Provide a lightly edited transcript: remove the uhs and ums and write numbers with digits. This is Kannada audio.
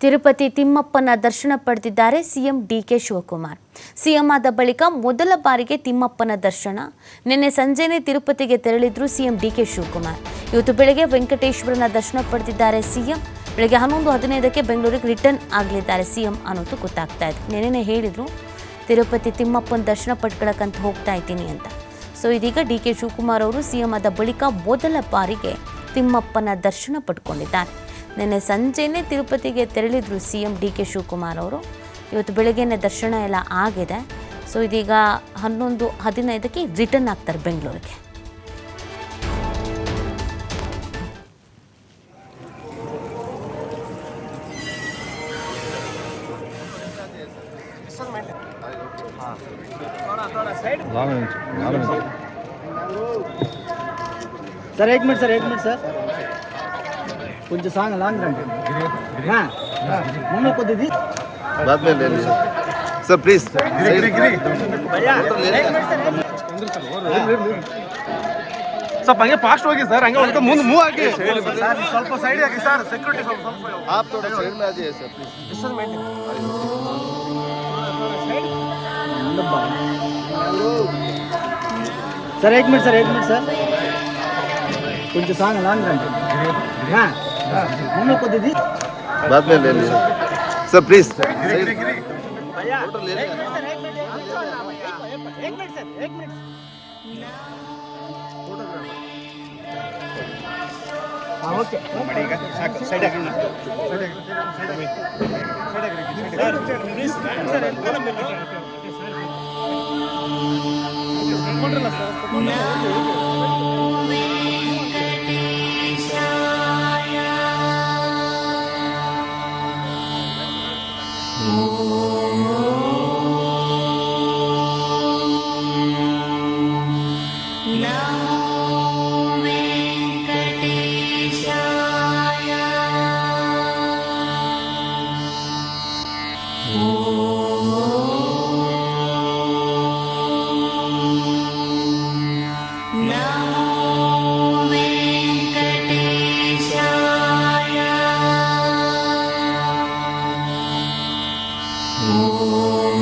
ತಿರುಪತಿ ತಿಮ್ಮಪ್ಪನ ದರ್ಶನ ಪಡೆದಿದ್ದಾರೆ ಸಿಎಂ ಡಿಕೆ ಶಿವಕುಮಾರ್. ಸಿಎಂ ಆದ ಬಳಿಕ ಮೊದಲ ಬಾರಿಗೆ ತಿಮ್ಮಪ್ಪನ ದರ್ಶನ. ನಿನ್ನೆ ಸಂಜೆನೇ ತಿರುಪತಿಗೆ ತೆರಳಿದ್ರು ಸಿಎಂ ಡಿಕೆ ಶಿವಕುಮಾರ್. ಇವತ್ತು ಬೆಳಗ್ಗೆ ವೆಂಕಟೇಶ್ವರನ ದರ್ಶನ ಪಡೆದಿದ್ದಾರೆ ಸಿಎಂ. ಬೆಳಗ್ಗೆ 11:15ಕ್ಕೆ ಬೆಂಗಳೂರಿಗೆ ರಿಟರ್ನ್ ಆಗಲಿದ್ದಾರೆ ಸಿಎಂ ಅನ್ನೋದು ಗೊತ್ತಾಗ್ತಾ ಇದೆ. ನಿನ್ನೆ ಹೇಳಿದ್ರು ತಿರುಪತಿ ತಿಮ್ಮಪ್ಪನ ದರ್ಶನ ಪಡ್ಕೊಳ್ಳೋಕ್ಕಂತ ಹೋಗ್ತಾ ಇದ್ದೀನಿ ಅಂತ. ಸೊ ಇದೀಗ ಡಿಕೆ ಶಿವಕುಮಾರ್ ಅವರು ಸಿಎಂ ಆದ ಬಳಿಕ ಮೊದಲ ಬಾರಿಗೆ ತಿಮ್ಮಪ್ಪನ ದರ್ಶನ ಪಡ್ಕೊಂಡಿದ್ದಾರೆ. ನಿನ್ನೆ ಸಂಜೆನೇ ತಿರುಪತಿಗೆ ತೆರಳಿದ್ರು ಸಿಎಂ ಡಿಕೆ ಶಿವಕುಮಾರ್ ಅವರು. ಇವತ್ತು ಬೆಳಗ್ಗೆನೇ ದರ್ಶನ ಎಲ್ಲ ಆಗಿದೆ. ಸೊ ಇದೀಗ 11:15ಕ್ಕೆ ರಿಟರ್ನ್ ಆಗ್ತಾರೆ ಬೆಂಗಳೂರಿಗೆ. सर एक मिनट सर कुछ सांग लॉन्ग రండి हां मम्मी को दीदी बाद में ले लीजिए सर प्लीज भैया ಸ್ವಲ್ಪ ಹಂಗೆ ಫಾಸ್ಟ್ ಹೋಗಿ ಸರ್, ಹಂಗೆ ಒಂದು ಮುಂದೆ ಮೂವ್ ಆಗಿ ಸ್ವಲ್ಪ ಸೈಡ್ ಆಗಿ ಸರ್. ಸೆಕ್ಯೂರಿಟಿ ಸ್ವಲ್ಪ आप थोड़ा साइड में आ जाइए सर प्लीज सर एक मिनट सर कुछ सांग लॉन्ग రండి हां मम्मी को दीदी बाद में ले लीजिए सर प्लीज भैया एक मिनट हाँ ओके ಸೈಡ್ ಆಗಿ ಓ